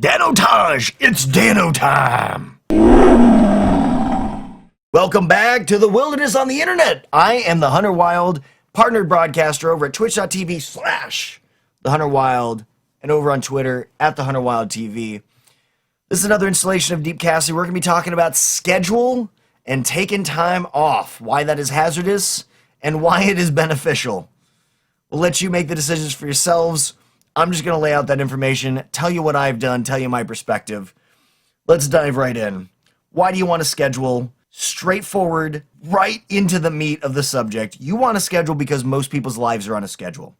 Danotage! It's Dano time! Welcome back to the wilderness on the internet. I am the Hunter Wild, partnered broadcaster over at twitch.tv/the Hunter Wild, and over on Twitter at the Hunter Wild TV. This is another installation of Deep Casting. We're going to be talking about schedule and taking time off, why that is hazardous, and why it is beneficial. We'll let you make the decisions for yourselves. I'm just going to lay out that information, tell you what I've done, tell you my perspective. Let's dive right in. Why do you want to schedule? Straightforward, right into the meat of the subject. You want to schedule because most people's lives are on a schedule.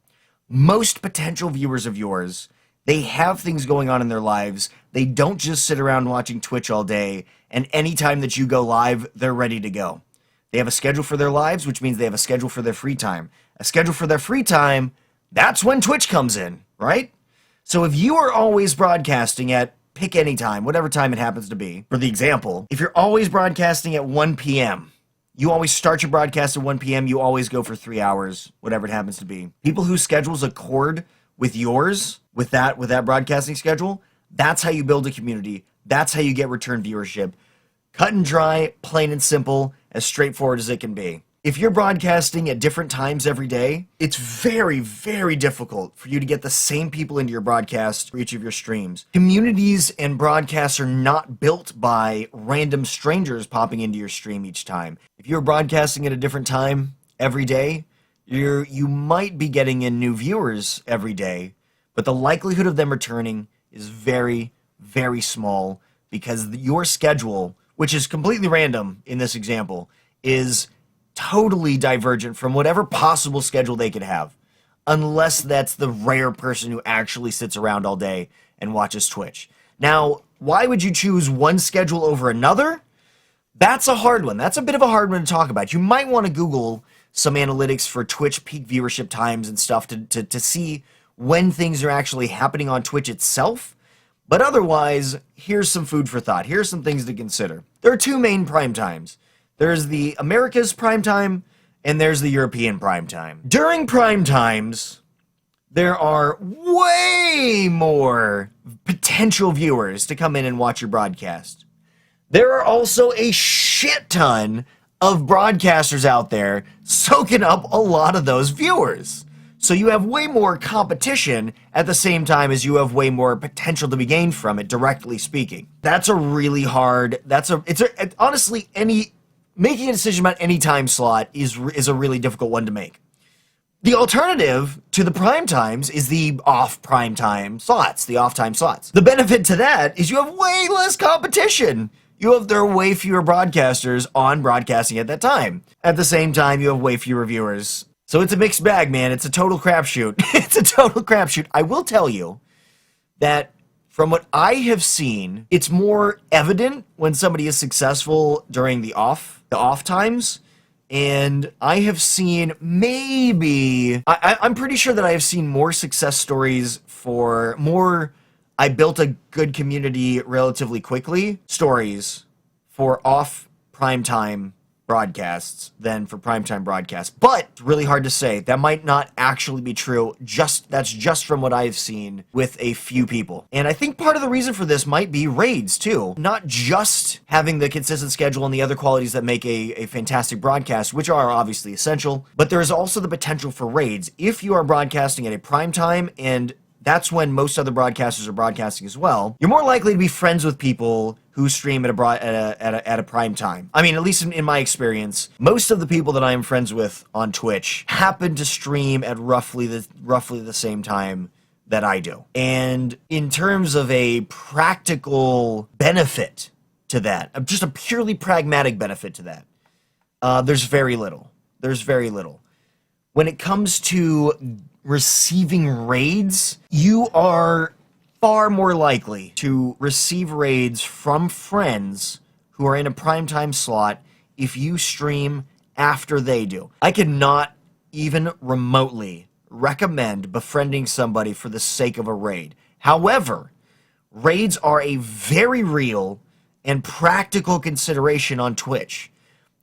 Most potential viewers of yours, they have things going on in their lives. They don't just sit around watching Twitch all day, and anytime that you go live, they're ready to go. They have a schedule for their lives, which means they have a schedule for their free time. A schedule for their free time, that's when Twitch comes in, right? So if you are always broadcasting at pick any time, whatever time it happens to be. For the example, if you're always broadcasting at 1 p.m., you always start your broadcast at 1 p.m., you always go for 3 hours, whatever it happens to be. People whose schedules accord with yours, with that broadcasting schedule, that's how you build a community. That's how you get return viewership. Cut and dry, plain and simple, as straightforward as it can be. If you're broadcasting at different times every day, it's very, very difficult for you to get the same people into your broadcast for each of your streams. Communities and broadcasts are not built by random strangers popping into your stream each time. If you're broadcasting at a different time every day, you might be getting in new viewers every day, but the likelihood of them returning is very, very small because your schedule, which is completely random in this example, is totally divergent from whatever possible schedule they could have, unless that's the rare person who actually sits around all day and watches Twitch. Now, why would you choose one schedule over another? That's a hard one. That's a bit of a hard one to talk about. You might want to Google some analytics for Twitch peak viewership times and stuff to see when things are actually happening on Twitch itself. But otherwise, here's some food for thought. Here's some things to consider. There are two main prime times. There's the America's prime time, and there's the European prime time. During prime times, there are way more potential viewers to come in and watch your broadcast. There are also a shit ton of broadcasters out there soaking up a lot of those viewers. So you have way more competition at the same time as you have way more potential to be gained from it, directly speaking. That's a really hard, honestly, making a decision about any time slot is a really difficult one to make. The alternative to the prime times is the off-prime time slots, the off-time slots. The benefit to that is you have way less competition. There are way fewer broadcasters on broadcasting at that time. At the same time, you have way fewer viewers. So it's a mixed bag, man. It's a total crapshoot. It's a total crapshoot. I will tell you that from what I have seen, it's more evident when somebody is successful during the off times. And I have seen I'm pretty sure that I have seen more success stories I built a good community relatively quickly stories for off primetime broadcasts than for primetime broadcasts. But it's really hard to say. That might not actually be true. That's just from what I've seen with a few people. And I think part of the reason for this might be raids too. Not just having the consistent schedule and the other qualities that make a fantastic broadcast, which are obviously essential, but there is also the potential for raids. If you are broadcasting at a prime time, and that's when most other broadcasters are broadcasting as well, you're more likely to be friends with people who stream at a prime time. I mean, at least in my experience, most of the people that I am friends with on Twitch happen to stream at roughly the same time that I do. And in terms of a practical benefit to that, just a purely pragmatic benefit to that, there's very little. There's very little. When it comes to receiving raids, you are far more likely to receive raids from friends who are in a primetime slot if you stream after they do. I cannot even remotely recommend befriending somebody for the sake of a raid. However, raids are a very real and practical consideration on Twitch.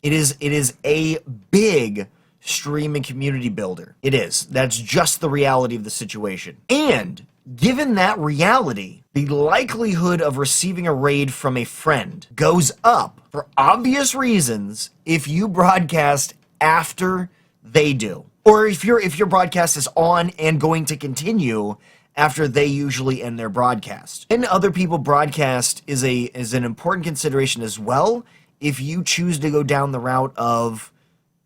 It is a big stream and community builder. It is. That's just the reality of the situation. And given that reality, the likelihood of receiving a raid from a friend goes up for obvious reasons if you broadcast after they do. Or if your broadcast is on and going to continue after they usually end their broadcast. And other people broadcast is an important consideration as well if you choose to go down the route of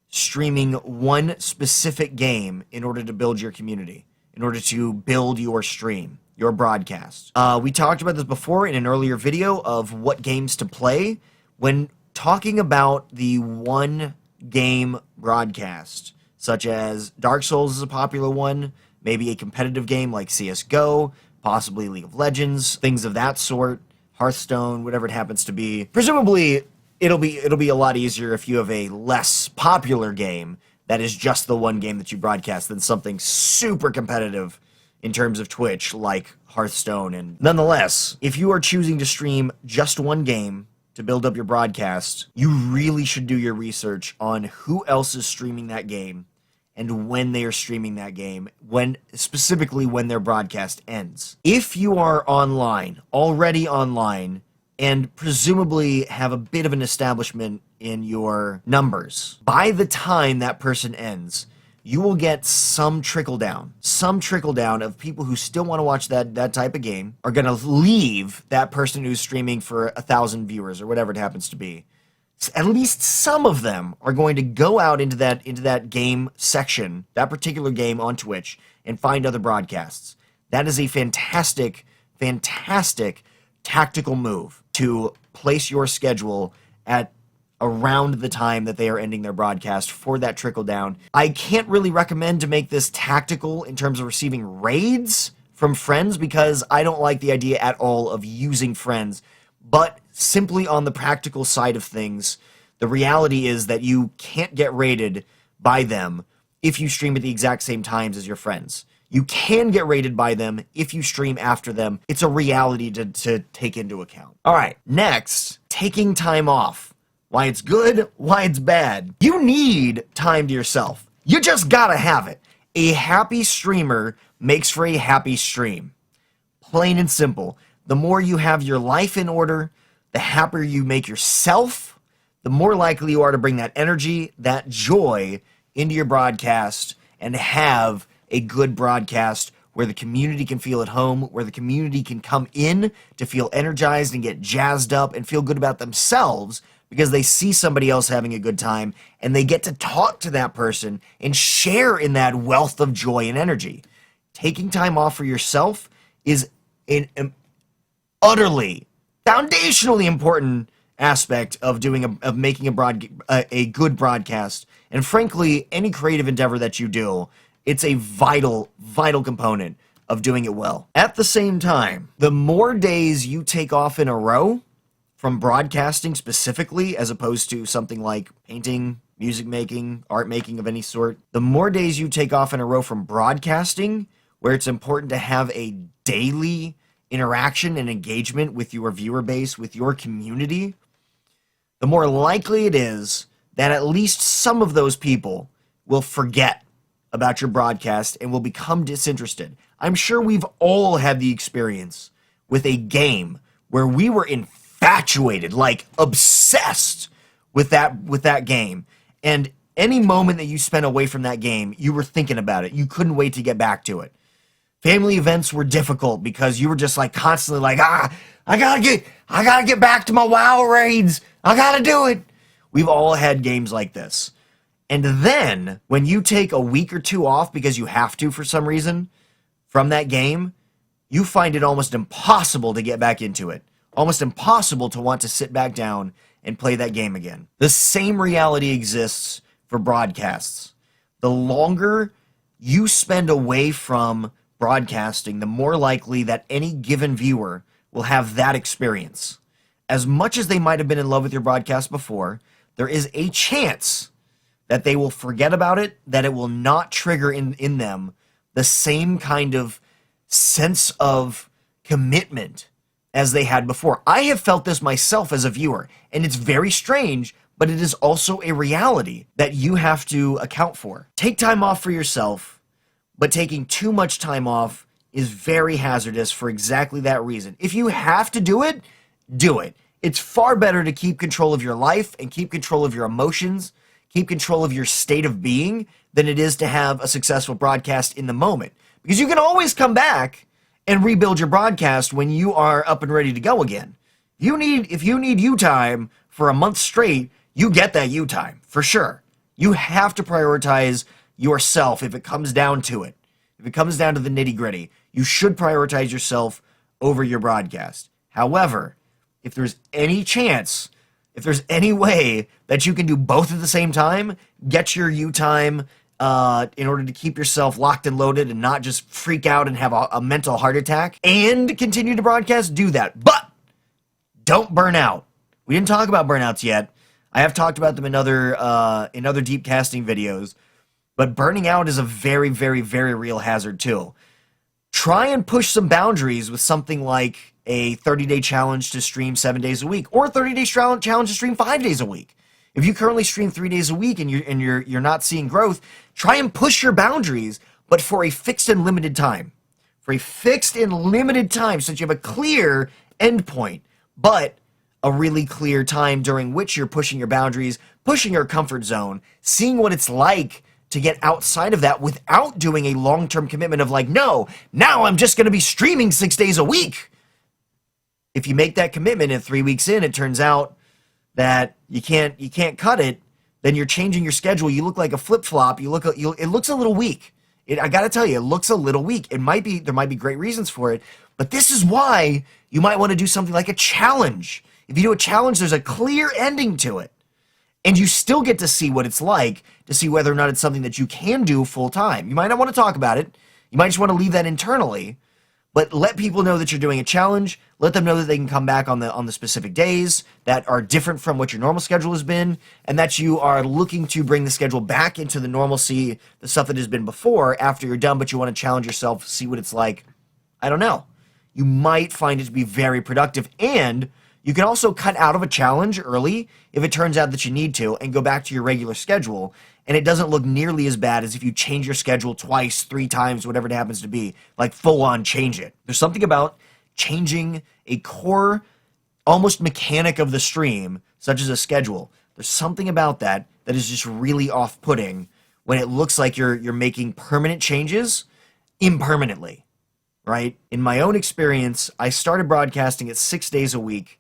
streaming one specific game in order to build your community, in order to build your stream, your broadcast. We talked about this before in an earlier video of what games to play. When talking about the one game broadcast, such as Dark Souls is a popular one, maybe a competitive game like CSGO, possibly League of Legends, things of that sort, Hearthstone, whatever it happens to be. Presumably, it'll be a lot easier if you have a less popular game that is just the one game that you broadcast than something super competitive in terms of Twitch like Hearthstone. And nonetheless, if you are choosing to stream just one game to build up your broadcast, you really should do your research on who else is streaming that game and when they are streaming that game, specifically when their broadcast ends. If you are already online, and presumably have a bit of an establishment in your numbers, by the time that person ends, you will get some trickle down of people who still want to watch that type of game are going to leave that person who's streaming for 1,000 viewers or whatever it happens to be. At least some of them are going to go out into that game section, that particular game on Twitch, and find other broadcasts. That is a fantastic, fantastic tactical move to place your schedule at around the time that they are ending their broadcast for that trickle down. I can't really recommend to make this tactical in terms of receiving raids from friends because I don't like the idea at all of using friends. But simply on the practical side of things, the reality is that you can't get raided by them if you stream at the exact same times as your friends. You can get raided by them if you stream after them. It's a reality to take into account. All right, next, taking time off. Why it's good, why it's bad. You need time to yourself. You just gotta have it. A happy streamer makes for a happy stream. Plain and simple. The more you have your life in order, the happier you make yourself, the more likely you are to bring that energy, that joy into your broadcast and have a good broadcast where the community can feel at home, where the community can come in to feel energized and get jazzed up and feel good about themselves because they see somebody else having a good time and they get to talk to that person and share in that wealth of joy and energy. Taking time off for yourself is an utterly, foundationally important aspect of making a good broadcast. And frankly, any creative endeavor that you do, it's a vital component of doing it well. At the same time, the more days you take off in a row from broadcasting specifically, as opposed to something like painting, music making, art making of any sort, the more days you take off in a row from broadcasting, where it's important to have a daily interaction and engagement with your viewer base, with your community, the more likely it is that at least some of those people will forget about your broadcast and will become disinterested. I'm sure we've all had the experience with a game where we were infatuated, like obsessed with that game. And any moment that you spent away from that game, you were thinking about it. You couldn't wait to get back to it. Family events were difficult because you were just like constantly like, I gotta get back to my WoW raids. I gotta do it. We've all had games like this. And then when you take a week or two off because you have to for some reason from that game, you find it almost impossible to get back into it. Almost impossible to want to sit back down and play that game again. The same reality exists for broadcasts. The longer you spend away from broadcasting, the more likely that any given viewer will have that experience. As much as they might have been in love with your broadcast before, there is a chance that they will forget about it, that it will not trigger in them the same kind of sense of commitment as they had before. I have felt this myself as a viewer, and it's very strange, but it is also a reality that you have to account for. Take time off for yourself, but taking too much time off is very hazardous for exactly that reason. If you have to do it, do it. It's far better to keep control of your life and keep control of your emotions, keep control of your state of being, than it is to have a successful broadcast in the moment. Because you can always come back and rebuild your broadcast when you are up and ready to go again. If you need you time for a month straight, you get that you time, for sure. You have to prioritize yourself if it comes down to it. If it comes down to the nitty-gritty, you should prioritize yourself over your broadcast. However, if there's any chance, if there's any way that you can do both at the same time, get your you time in order to keep yourself locked and loaded and not just freak out and have a mental heart attack, and continue to broadcast, do that. But don't burn out. We didn't talk about burnouts yet. I have talked about them in other deep casting videos, but burning out is a very, very, very real hazard too. Try and push some boundaries with something like a 30-day challenge to stream 7 days a week, or a 30-day challenge to stream 5 days a week. If you currently stream 3 days a week and you're not seeing growth, try and push your boundaries, but for a fixed and limited time. For a fixed and limited time, so that you have a clear endpoint, but a really clear time during which you're pushing your boundaries, pushing your comfort zone, seeing what it's like to get outside of that without doing a long-term commitment of like, no, now I'm just going to be streaming 6 days a week. If you make that commitment and 3 weeks in, it turns out that you can't cut it, then you're changing your schedule. You look like a flip-flop. It looks a little weak. I got to tell you, it looks a little weak. There might be great reasons for it, but this is why you might want to do something like a challenge. If you do a challenge, there's a clear ending to it. And you still get to see what it's like, to see whether or not it's something that you can do full time. You might not want to talk about it. You might just want to leave that internally. But let people know that you're doing a challenge. Let them know that they can come back on the specific days that are different from what your normal schedule has been, and that you are looking to bring the schedule back into the normalcy, the stuff that has been before, after you're done, but you want to challenge yourself, see what it's like. I don't know. You might find it to be very productive, and you can also cut out of a challenge early if it turns out that you need to and go back to your regular schedule, and it doesn't look nearly as bad as if you change your schedule twice, 3 times, whatever it happens to be, like full on change it. There's something about changing a core, almost mechanic of the stream, such as a schedule. There's something about that that is just really off-putting when it looks like you're making permanent changes impermanently, right? In my own experience, I started broadcasting at 6 days a week,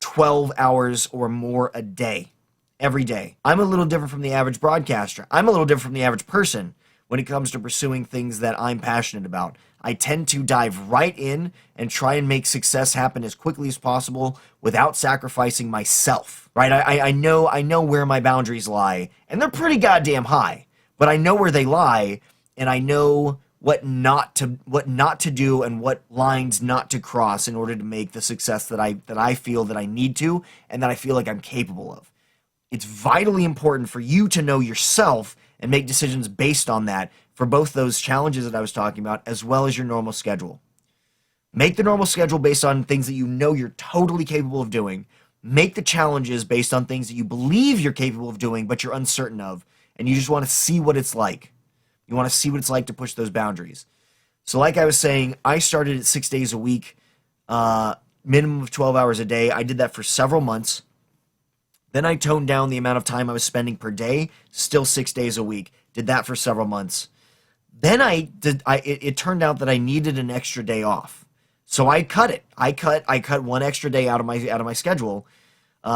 12 hours or more a day, every day. I'm a little different from the average broadcaster. I'm a little different from the average person when it comes to pursuing things that I'm passionate about. I tend to dive right in and try and make success happen as quickly as possible without sacrificing myself, right? I know where my boundaries lie, and they're pretty goddamn high, but I know where they lie, and I know what not to do and what lines not to cross in order to make the success that I feel that I need to and that I feel like I'm capable of. It's vitally important for you to know yourself and make decisions based on that for both those challenges that I was talking about as well as your normal schedule. Make the normal schedule based on things that you know you're totally capable of doing. Make the challenges based on things that you believe you're capable of doing but you're uncertain of, and you just want to see what it's like. You want to see what it's like to push those boundaries. So like I was saying, I started at 6 days a week, minimum of 12 hours a day. I did that for several months. Then I toned down the amount of time I was spending per day, still 6 days a week. Did that for several months. Then it turned out that I needed an extra day off. So I cut it. I cut one extra day out of my schedule.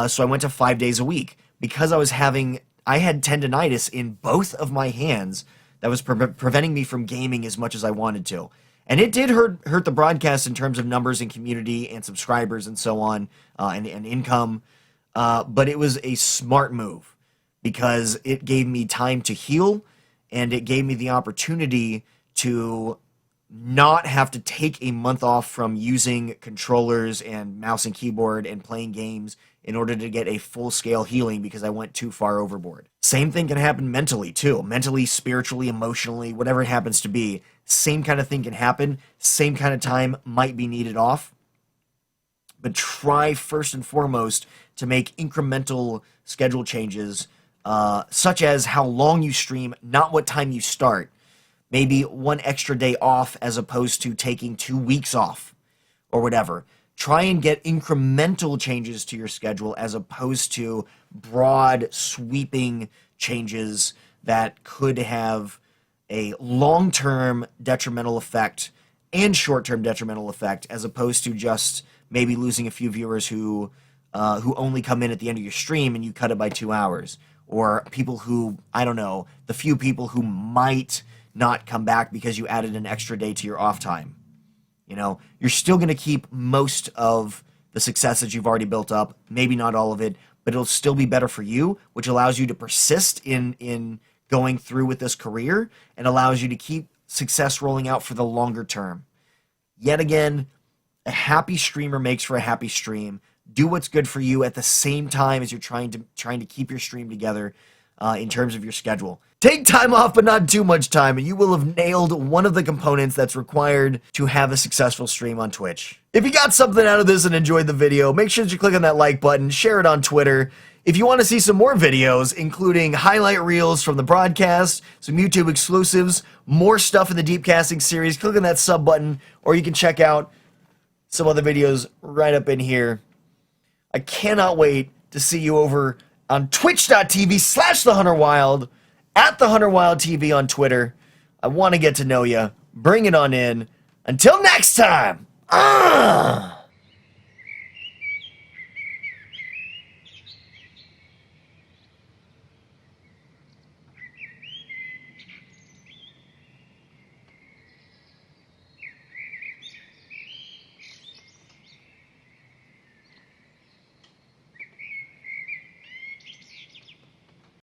So I went to 5 days a week because I had tendonitis in both of my hands that was preventing me from gaming as much as I wanted to. And it did hurt the broadcast in terms of numbers and community and subscribers and so on, and income. But it was a smart move because it gave me time to heal, and it gave me the opportunity to not have to take a month off from using controllers and mouse and keyboard and playing games in order to get a full-scale healing because I went too far overboard. Same thing can happen mentally, too. Mentally, spiritually, emotionally, whatever it happens to be. Same kind of thing can happen. Same kind of time might be needed off. But try, first and foremost, to make incremental schedule changes, such as how long you stream, not what time you start. Maybe one extra day off as opposed to taking 2 weeks off or whatever. Try and get incremental changes to your schedule as opposed to broad, sweeping changes that could have a long-term detrimental effect and short-term detrimental effect, as opposed to just maybe losing a few viewers who only come in at the end of your stream and you cut it by 2 hours, or people who, I don't know, the few people who might not come back because you added an extra day to your off time. You know, you're still going to keep most of the success that you've already built up, maybe not all of it, but it'll still be better for you, which allows you to persist in going through with this career and allows you to keep success rolling out for the longer term. Yet again, a happy streamer makes for a happy stream. Do what's good for you at the same time as you're trying to keep your stream together in terms of your schedule. Take time off, but not too much time, and you will have nailed one of the components that's required to have a successful stream on Twitch. If you got something out of this and enjoyed the video, make sure that you click on that like button, share it on Twitter. If you want to see some more videos, including highlight reels from the broadcast, some YouTube exclusives, more stuff in the Deep Casting series, click on that sub button, or you can check out some other videos right up in here. I cannot wait to see you over on twitch.tv/thehunterwild, at the Hunter Wild TV on Twitter. I want to get to know you. Bring it on in. Until next time.